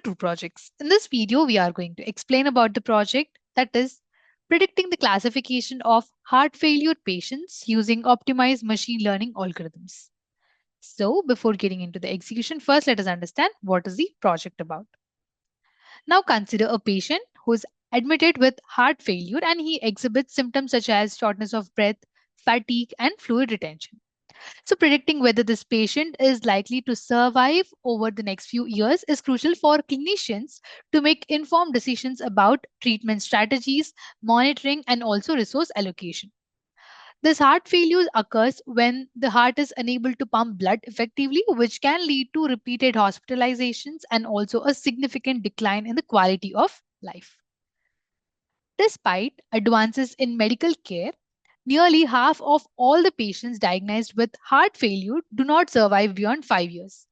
two projects. In this video, we are going to explain about the project that is predicting the classification of heart failure patients using optimized machine learning algorithms. So, before getting into the execution, first let us understand what is the project about. Now, consider a patient who is admitted with heart failure and he exhibits symptoms such as shortness of breath, fatigue, and fluid retention. So, predicting whether this patient is likely to survive over the next few years is crucial for clinicians to make informed decisions about treatment strategies, monitoring, and also resource allocation. This heart failure occurs when the heart is unable to pump blood effectively, which can lead to repeated hospitalizations and also a significant decline in the quality of life. Despite advances in medical care, nearly half of all the patients diagnosed with heart failure do not survive beyond 5 years,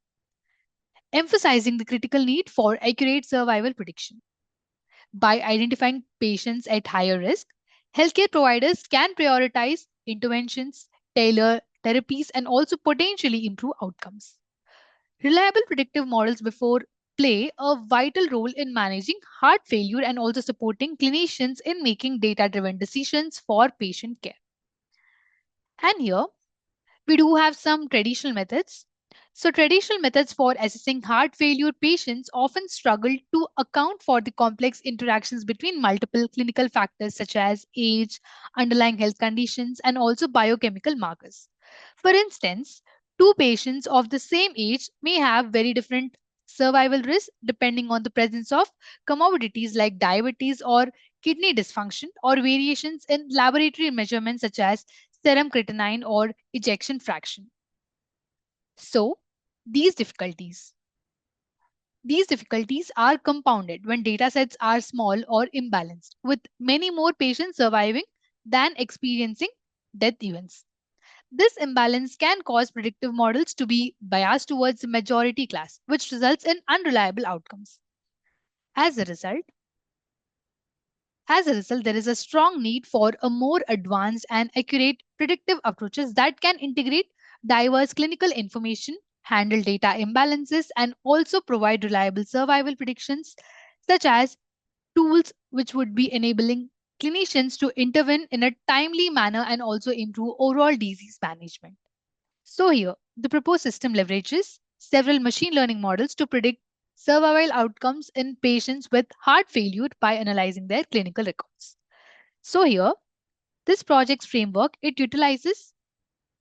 emphasizing the critical need for accurate survival prediction. By identifying patients at higher risk, healthcare providers can prioritize interventions, tailor therapies, and also potentially improve outcomes. Reliable predictive models before play a vital role in managing heart failure and also supporting clinicians in making data driven decisions for patient care. And here we do have some traditional methods. So, traditional methods for assessing heart failure patients often struggle to account for the complex interactions between multiple clinical factors such as age, underlying health conditions, and also biochemical markers. For instance, two patients of the same age may have very different survival risks depending on the presence of comorbidities like diabetes or kidney dysfunction or variations in laboratory measurements such as serum creatinine or ejection fraction. So, these difficulties these difficulties are compounded when data sets are small or imbalanced, with many more patients surviving than experiencing death events. This imbalance can cause predictive models to be biased towards the majority class, which results in unreliable outcomes. As a result, there is a strong need for a more advanced and accurate predictive approaches that can integrate diverse clinical information, handle data imbalances, and also provide reliable survival predictions, such as tools which would be enabling clinicians to intervene in a timely manner and also improve overall disease management. So, here, the proposed system leverages several machine learning models to predict survival outcomes in patients with heart failure by analyzing their clinical records. So, here, this project's framework it utilizes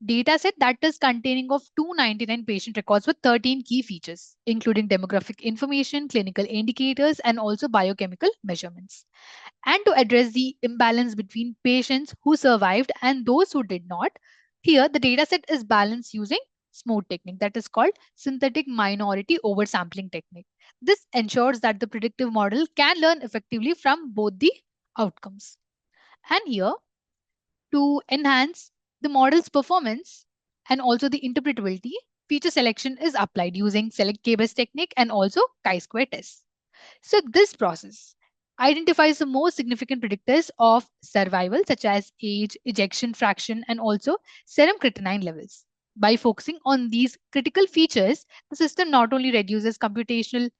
dataset that is containing of 299 patient records with 13 key features, including demographic information, clinical indicators, and also biochemical measurements. And to address the imbalance between patients who survived and those who did not, here the dataset is balanced using SMOOTH technique that is called synthetic minority oversampling technique. This ensures that the predictive model can learn effectively from both the outcomes. And here, to enhance the model's performance and also the interpretability, feature selection is applied using select k-best technique and also chi-square tests. So this process identifies the most significant predictors of survival, such as age, ejection fraction, and also serum creatinine levels. By focusing on these critical features, the system not only reduces computational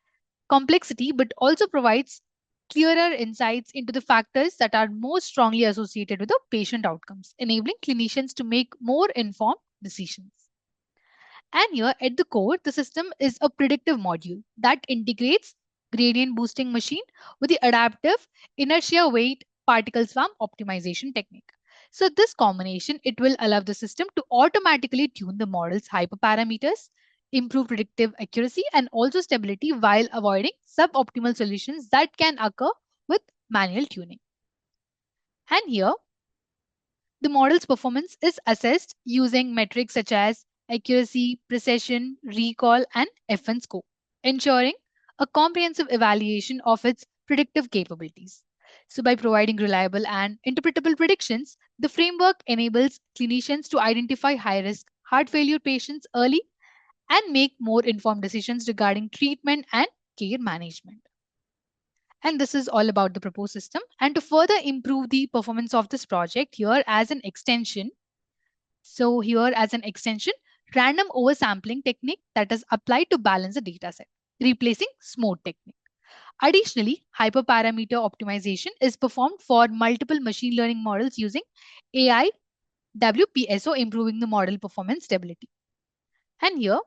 complexity but also provides clearer insights into the factors that are most strongly associated with the patient outcomes, enabling clinicians to make more informed decisions. And here at the core, the system is a predictive module that integrates gradient boosting machine with the adaptive inertia weight particle swarm optimization technique. So this combination, it will allow the system to automatically tune the model's hyperparameters, improve predictive accuracy and also stability while avoiding suboptimal solutions that can occur with manual tuning. And here, the model's performance is assessed using metrics such as accuracy, precision, recall, and FN score, ensuring a comprehensive evaluation of its predictive capabilities. So, by providing reliable and interpretable predictions, the framework enables clinicians to identify high risk heart failure patients early and make more informed decisions regarding treatment and care management. And this is all about the proposed system. And to further improve the performance of this project, here as an extension, random oversampling technique that is applied to balance the data set, replacing SMOOTH technique. Additionally, hyperparameter optimization is performed for multiple machine learning models using AI WPSO, improving the model performance stability. And here,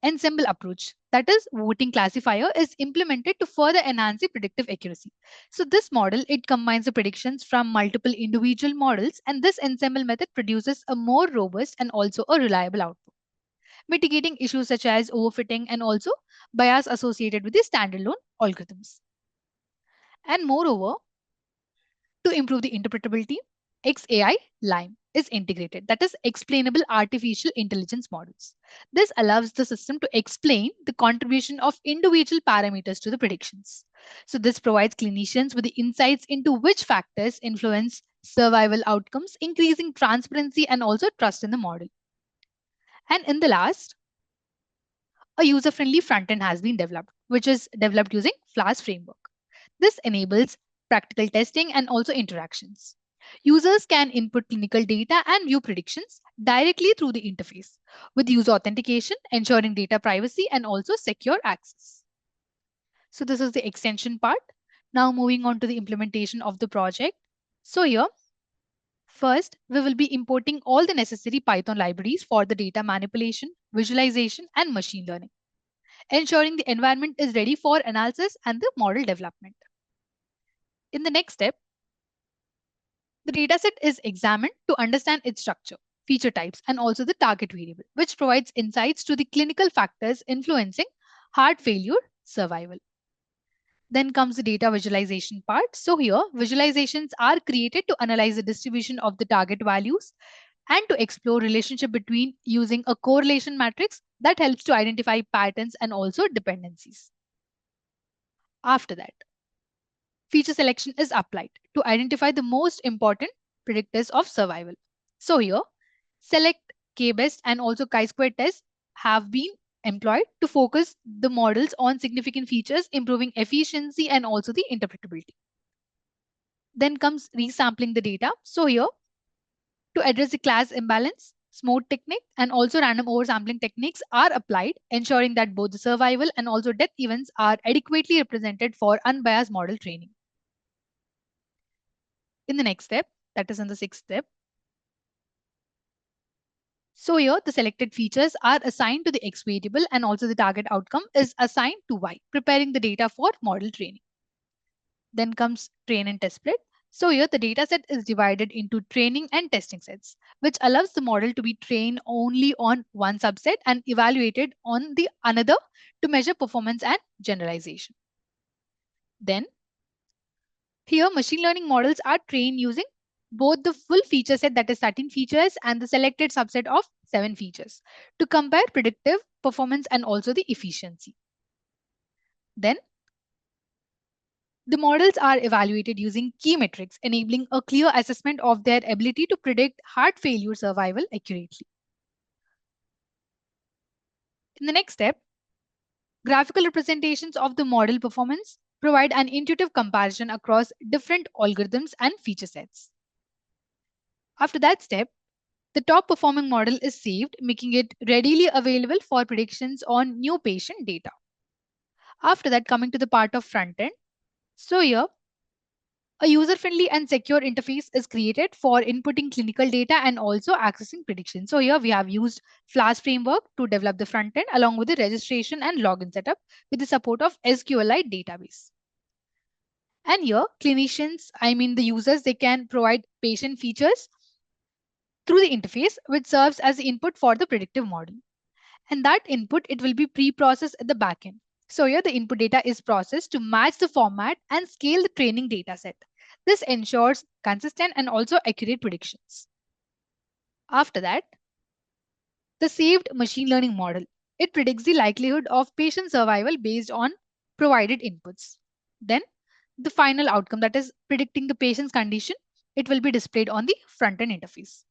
ensemble approach, that is voting classifier, is implemented to further enhance the predictive accuracy. So this model, it combines the predictions from multiple individual models, and this ensemble method produces a more robust and also a reliable output, mitigating issues such as overfitting and also bias associated with the standalone algorithms. And moreover, to improve the interpretability, XAI LIME is integrated, that is explainable artificial intelligence models. This allows the system to explain the contribution of individual parameters to the predictions. So this provides clinicians with the insights into which factors influence survival outcomes, increasing transparency and also trust in the model. And in the last, a user-friendly front end has been developed, which is developed using Flask framework. This enables practical testing and also interactions. Users can input clinical data and view predictions directly through the interface, with user authentication, ensuring data privacy and also secure access. So this is the extension part. Now moving on to the implementation of the project. So here, first, we will be importing all the necessary Python libraries for the data manipulation, visualization, and machine learning, ensuring the environment is ready for analysis and the model development. In the next step, the dataset is examined to understand its structure, feature types, and also the target variable, which provides insights to the clinical factors influencing heart failure survival. Then comes the data visualization part. So here, visualizations are created to analyze the distribution of the target values and to explore relationship between using a correlation matrix that helps to identify patterns and also dependencies. After that, feature selection is applied to identify the most important predictors of survival. So here, select K-best and also chi-square tests have been employed to focus the models on significant features, improving efficiency and also the interpretability. Then comes resampling the data. So here, to address the class imbalance, SMOTE technique and also random oversampling techniques are applied, ensuring that both the survival and also death events are adequately represented for unbiased model training. In the next step, that is in the sixth step, so here the selected features are assigned to the X variable and also the target outcome is assigned to Y, preparing the data for model training. Then comes train and test split. So here the data set is divided into training and testing sets, which allows the model to be trained only on one subset and evaluated on the another to measure performance and generalization. Then here machine learning models are trained using both the full feature set, that is 13 features, and the selected subset of 7 features to compare predictive performance and also the efficiency. Then the models are evaluated using key metrics, enabling a clear assessment of their ability to predict heart failure survival accurately. In the next step, graphical representations of the model performance provide an intuitive comparison across different algorithms and feature sets. After that step, the top performing model is saved, making it readily available for predictions on new patient data. After that, coming to the part of front end. So here, a user-friendly and secure interface is created for inputting clinical data and also accessing predictions. So here we have used Flask framework to develop the front end along with the registration and login setup with the support of SQLite database. And here clinicians, I mean the users, they can provide patient features through the interface, which serves as the input for the predictive model. And that input, it will be pre-processed at the backend. So here the input data is processed to match the format and scale the training data set. This ensures consistent and also accurate predictions. After that, the saved machine learning model, it predicts the likelihood of patient survival based on provided inputs. Then the final outcome, that is predicting the patient's condition, it will be displayed on the front-end interface.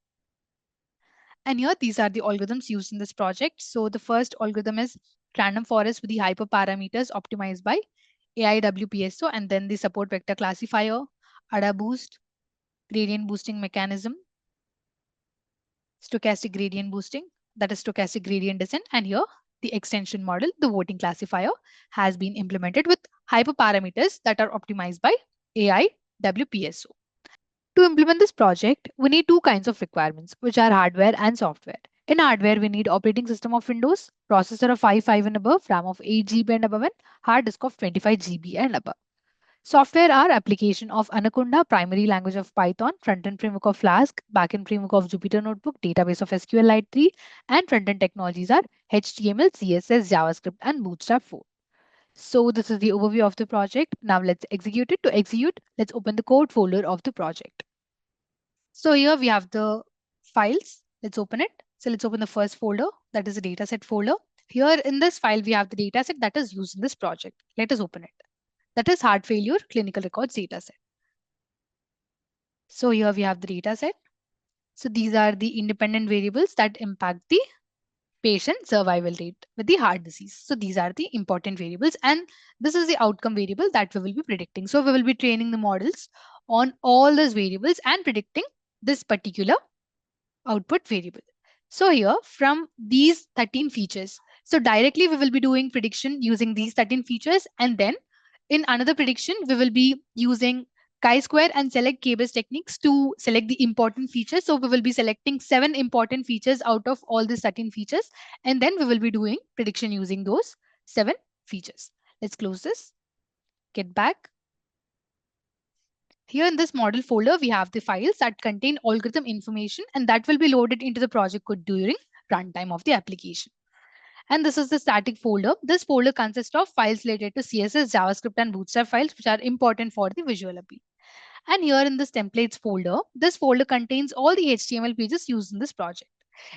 And here, these are the algorithms used in this project. So the first algorithm is random forest with the hyperparameters optimized by AIWPSO, and then the support vector classifier, ADA boost, gradient boosting mechanism, stochastic gradient boosting, that is stochastic gradient descent, and here the extension model, the voting classifier, has been implemented with hyperparameters that are optimized by AI WPSO. To implement this project, we need two kinds of requirements, which are hardware and software. In hardware, we need operating system of Windows, processor of 5 and above, RAM of 8 GB and above, and hard disk of 25 GB and above. Software are application of Anaconda, primary language of Python, front-end framework of Flask, back-end framework of Jupyter Notebook, database of SQLite 3, and front-end technologies are HTML, CSS, JavaScript, and Bootstrap 4. So this is the overview of the project. Now let's execute it. To execute, let's open the code folder of the project. So here we have the files. Let's open it. So let's open the first folder, that is a dataset folder. Here in this file, we have the dataset that is used in this project. Let us open it. That is heart failure clinical records dataset. So here we have the dataset. So these are the independent variables that impact the patient survival rate with the heart disease. So these are the important variables, and this is the outcome variable that we will be predicting. So we will be training the models on all those variables and predicting this particular output variable. So here from these 13 features, so directly we will be doing prediction using these 13 features, and then in another prediction, we will be using chi-square and select k-base techniques to select the important features. So we will be selecting 7 important features out of all these 13 features, and then we will be doing prediction using those 7 features. Let's close this, get back. Here in this model folder, we have the files that contain algorithm information, and that will be loaded into the project code during runtime of the application. And this is the static folder. This folder consists of files related to CSS, JavaScript, and Bootstrap files, which are important for the visual appeal. And here in this templates folder, this folder contains all the HTML pages used in this project.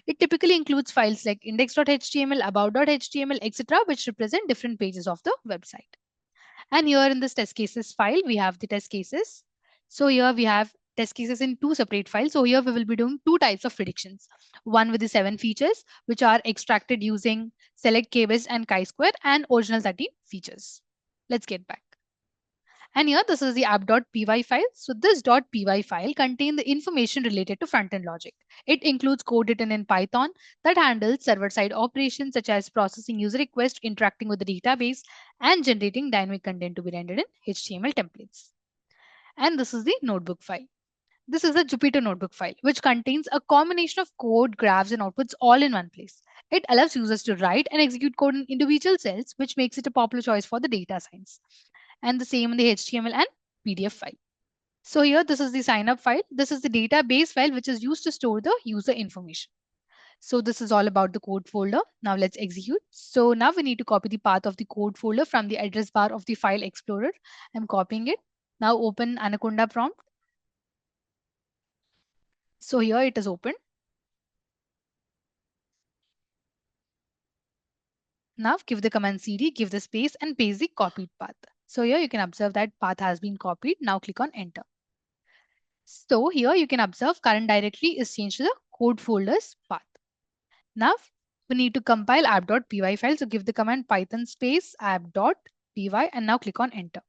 It typically includes files like index.html, about.html, etc., which represent different pages of the website. And here in this test cases file, we have the test cases. So here we have test cases in two separate files. So here we will be doing two types of predictions. One with the 7 features, which are extracted using select k-base and chi-square, and original 13 features. Let's get back. And here this is the app.py file. So this .py file contains the information related to front-end logic. It includes code written in Python that handles server-side operations such as processing user requests, interacting with the database, and generating dynamic content to be rendered in HTML templates. And this is the notebook file. This is a Jupyter notebook file, which contains a combination of code, graphs, and outputs all in one place. It allows users to write and execute code in individual cells, which makes it a popular choice for the data science. And the same in the HTML and PDF file. So here, this is the sign up file. This is the database file, which is used to store the user information. So this is all about the code folder. Now let's execute. So now we need to copy the path of the code folder from the address bar of the file explorer. I'm copying it. Now open Anaconda prompt. So here it is open. Now give the command cd, give the space, and paste the copied path. So here you can observe that path has been copied. Now click on enter. So here you can observe current directory is changed to the code folder's path. Now we need to compile app.py file. So give the command python space app.py and now click on enter.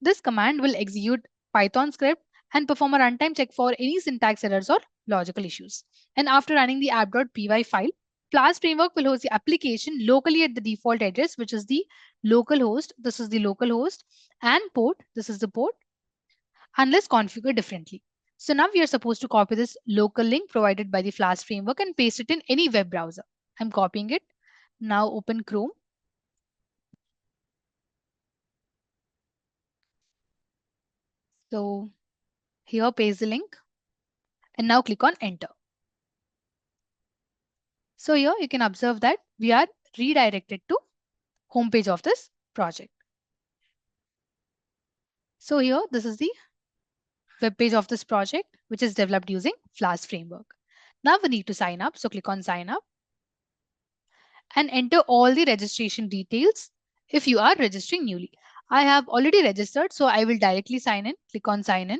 This command will execute Python script and perform a runtime check for any syntax errors or logical issues. And after running the app.py file, Flask framework will host the application locally at the default address, which is the local host. This is the local host, and port. This is the port, unless configured differently. So now we are supposed to copy this local link provided by the Flask framework and paste it in any web browser. I'm copying it. Now open Chrome. So here paste the link and now click on enter. So here you can observe that we are redirected to homepage of this project. So here this is the web page of this project, which is developed using Flask framework. Now we need to sign up. So click on sign up and enter all the registration details if you are registering newly. I have already registered, so I will directly sign in. Click on sign in.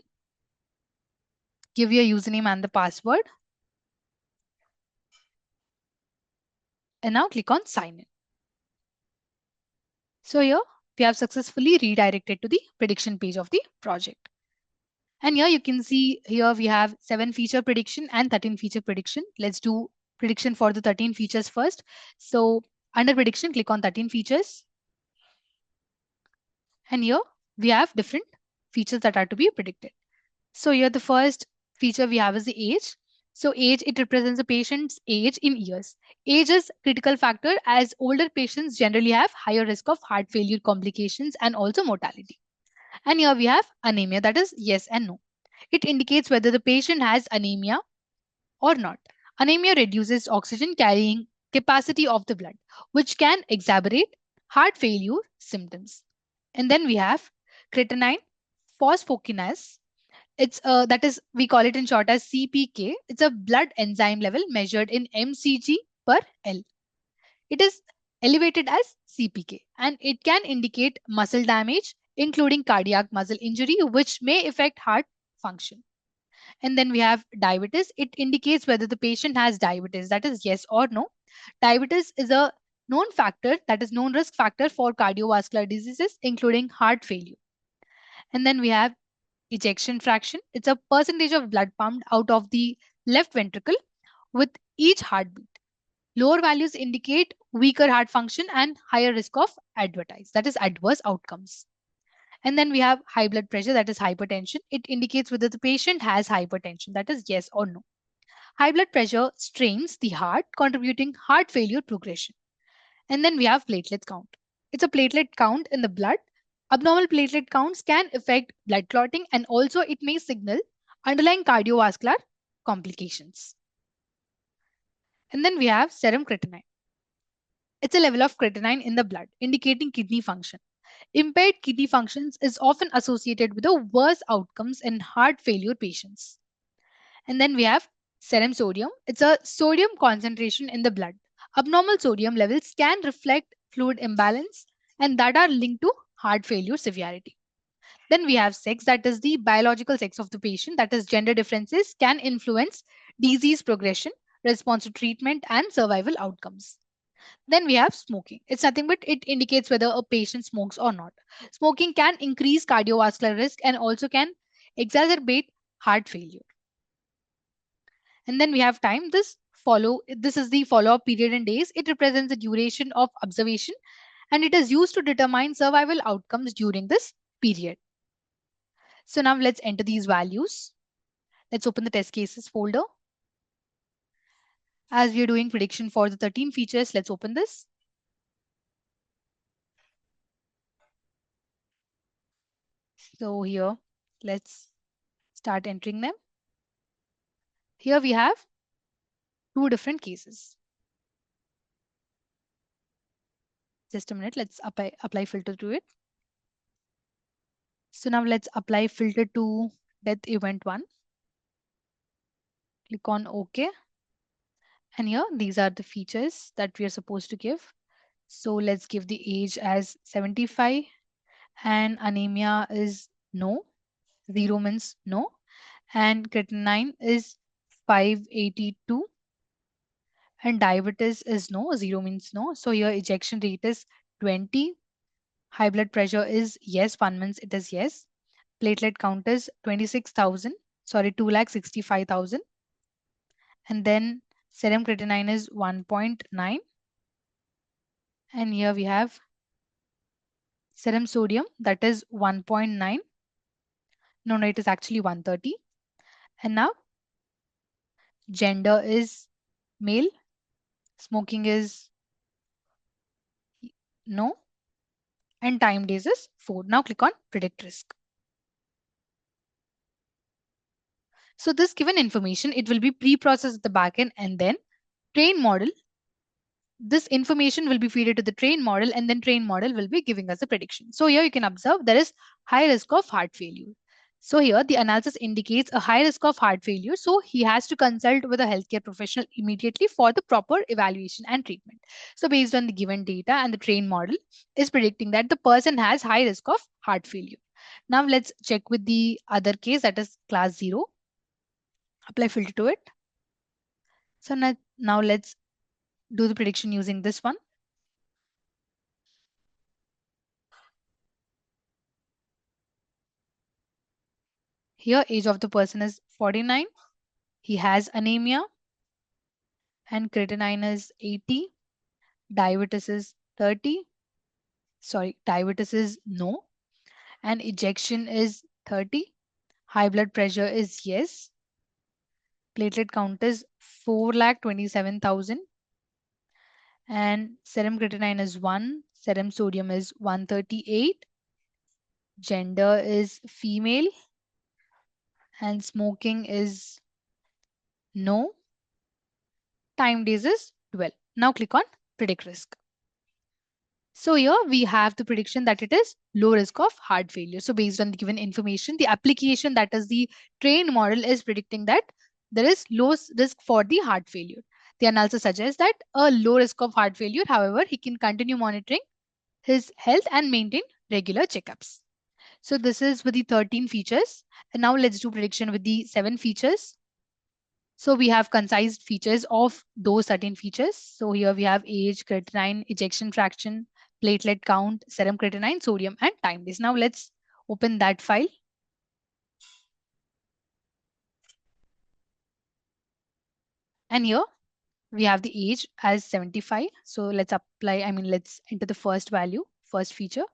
Give your username and the password. And now click on sign in. So here we have successfully redirected to the prediction page of the project. And here you can see here we have 7 feature prediction and 13 feature prediction. Let's do prediction for the 13 features first. So Under prediction, click on 13 features. And here we have different features that are to be predicted. So here the first feature we have is the age. So age, it represents the patient's age in years. Age is critical factor as older patients generally have higher risk of heart failure complications and also mortality. And here we have anemia, that is yes and no. It indicates whether the patient has anemia or not. Anemia reduces oxygen carrying capacity of the blood, which can exacerbate heart failure symptoms. And then we have creatinine phosphokinase. It's that is we call it in short as CPK. It's a blood enzyme level measured in mcg per L. It is elevated as CPK and it can indicate muscle damage, including cardiac muscle injury, which may affect heart function. And then we have diabetes. It indicates whether the patient has diabetes, that is yes or no. Diabetes is a known factor, that is known risk factor for cardiovascular diseases, including heart failure. And then we have ejection fraction. It's a percentage of blood pumped out of the left ventricle with each heartbeat. Lower values indicate weaker heart function and higher risk of that is adverse outcomes. And then we have high blood pressure, that is hypertension. It indicates whether the patient has hypertension, that is yes or no. High blood pressure strains the heart, contributing heart failure progression. And then we have platelet count. It's a platelet count in the blood. Abnormal platelet counts can affect blood clotting and also it may signal underlying cardiovascular complications. And then we have serum creatinine. It's a level of creatinine in the blood, indicating kidney function. Impaired kidney functions is often associated with the worse outcomes in heart failure patients. And then we have serum sodium. It's a sodium concentration in the blood. Abnormal sodium levels can reflect fluid imbalance and that are linked to heart failure severity. Then we have sex, that is the biological sex of the patient, that is gender differences can influence disease progression, response to treatment, and survival outcomes. Then we have smoking. It's nothing but it indicates whether a patient smokes or not. Smoking can increase cardiovascular risk and also can exacerbate heart failure. And then we have time. This is the follow-up period in days. It represents the duration of observation and it is used to determine survival outcomes during this period. So now let's enter these values. Let's open the test cases folder. As we are doing prediction for the 13 features, let's open this. So here, let's start entering them. Here we have two different cases. Just a minute, let's apply filter to it. So now let's apply filter to death event 1. Click on OK. And here, these are the features that we are supposed to give. So let's give the age as 75 and anemia is no. 0 means no. And creatinine is 582 and diabetes is no. 0 means no. So here ejection rate is 20. High blood pressure is yes. 1 means it is yes. Platelet count is 26,000. Sorry, 2,65,000. And then serum creatinine is 1.9. And here we have serum sodium, that is 1.9. No, it is actually 130. And now gender is male. Smoking is no. And time days is 4. Now click on predict risk. So this given information, it will be pre-processed at the backend and then train model. This information will be fed to the train model and then train model will be giving us a prediction. So here you can observe there is high risk of heart failure. So here the analysis indicates a high risk of heart failure. So he has to consult with a healthcare professional immediately for the proper evaluation and treatment. So based on the given data and the train model is predicting that the person has high risk of heart failure. Now let's check with the other case, that is class 0. Apply filter to it. So now let's do the prediction using this one. Here age of the person is 49. He has anemia and creatinine is 80. diabetes is 30. Sorry, diabetes is no. And ejection is 30. High blood pressure is yes. Platelet count is 4,27,000. And serum creatinine is 1. Serum sodium is 138. Gender is female. And smoking is no. Time days is 12. Now click on predict risk. So here we have the prediction that it is low risk of heart failure. So based on the given information, the application, that is the trained model, is predicting that there is low risk for the heart failure. The analysis suggests that a low risk of heart failure, however, he can continue monitoring his health and maintain regular checkups. So this is with the 13 features. And now let's do prediction with the 7 features. So we have concise features of those 13 features. So here we have age, creatinine, ejection fraction, platelet count, serum creatinine, sodium, and time days. Now let's open that file. And here we have the age as 75. So let's let's enter the first value, first feature.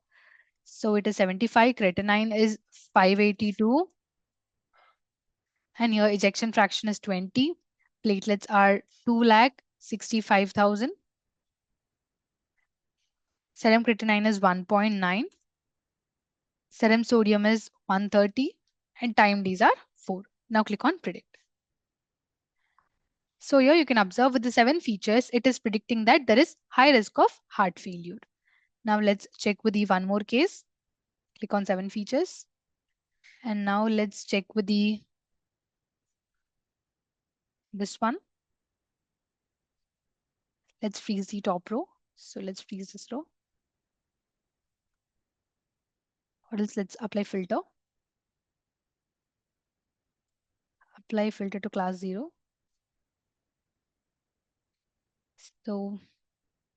So it is 75, creatinine is 582. And here ejection fraction is 20. Platelets are 2,65,000. Serum creatinine is 1.9. Serum sodium is 130. And time Ds are 4. Now click on predict. So here you can observe with the 7 features, it is predicting that there is high risk of heart failure. Now let's check with the one more case. Click on 7 features. And now let's check with this one. Let's freeze the top row. So let's freeze this row. Or else let's apply filter. Apply filter to class 0. So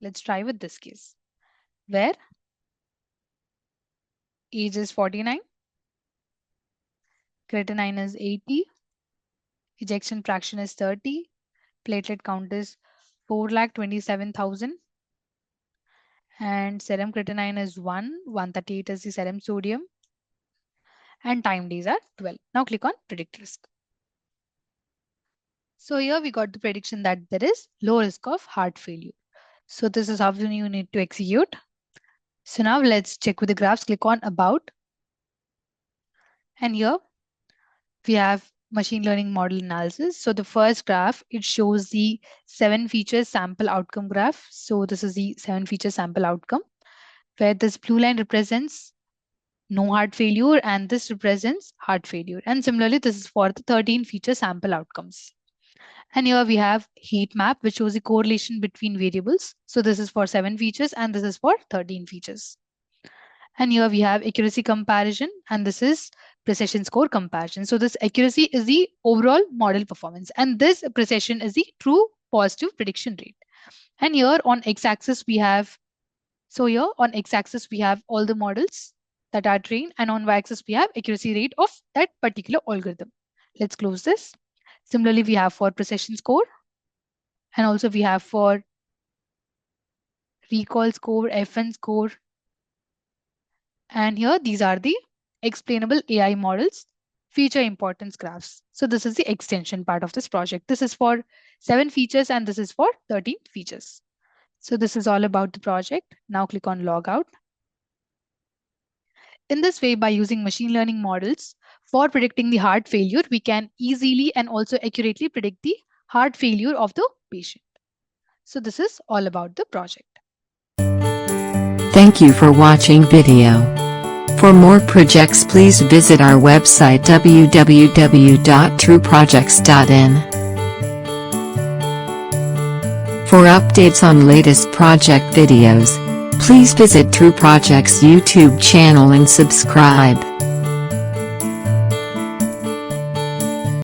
let's try with this case, where age is 49, creatinine is 80, ejection fraction is 30, platelet count is 4,27,000, and serum creatinine is 138 is the serum sodium, and time days are 12. Now click on predict risk. So here we got the prediction that there is low risk of heart failure. So this is how you need to execute. So now let's check with the graphs. Click on about. And here we have machine learning model analysis. So the first graph, it shows the 7 features sample outcome graph. So this is the 7 feature sample outcome, where this blue line represents no heart failure and this represents heart failure. And similarly, this is for the 13 feature sample outcomes. And here we have heat map, which shows the correlation between variables. So this is for 7 features and this is for 13 features. And here we have accuracy comparison, and this is precision score comparison. So this accuracy is the overall model performance, and this precision is the true positive prediction rate. And here on x-axis we have, all the models that are trained, and on y-axis we have accuracy rate of that particular algorithm. Let's close this. Similarly, we have for precision score, and also we have for recall score, FN score. And here these are the explainable AI models, feature importance graphs. So this is the extension part of this project. This is for 7 features and this is for 13 features. So this is all about the project. Now click on log out. In this way, by using machine learning models for predicting the heart failure, we can easily and also accurately predict the heart failure of the patient. So this is all about the project. Thank you for watching video. For more projects, please visit our website www.trueprojects.in. For updates on latest project videos, please visit True Projects YouTube channel and subscribe.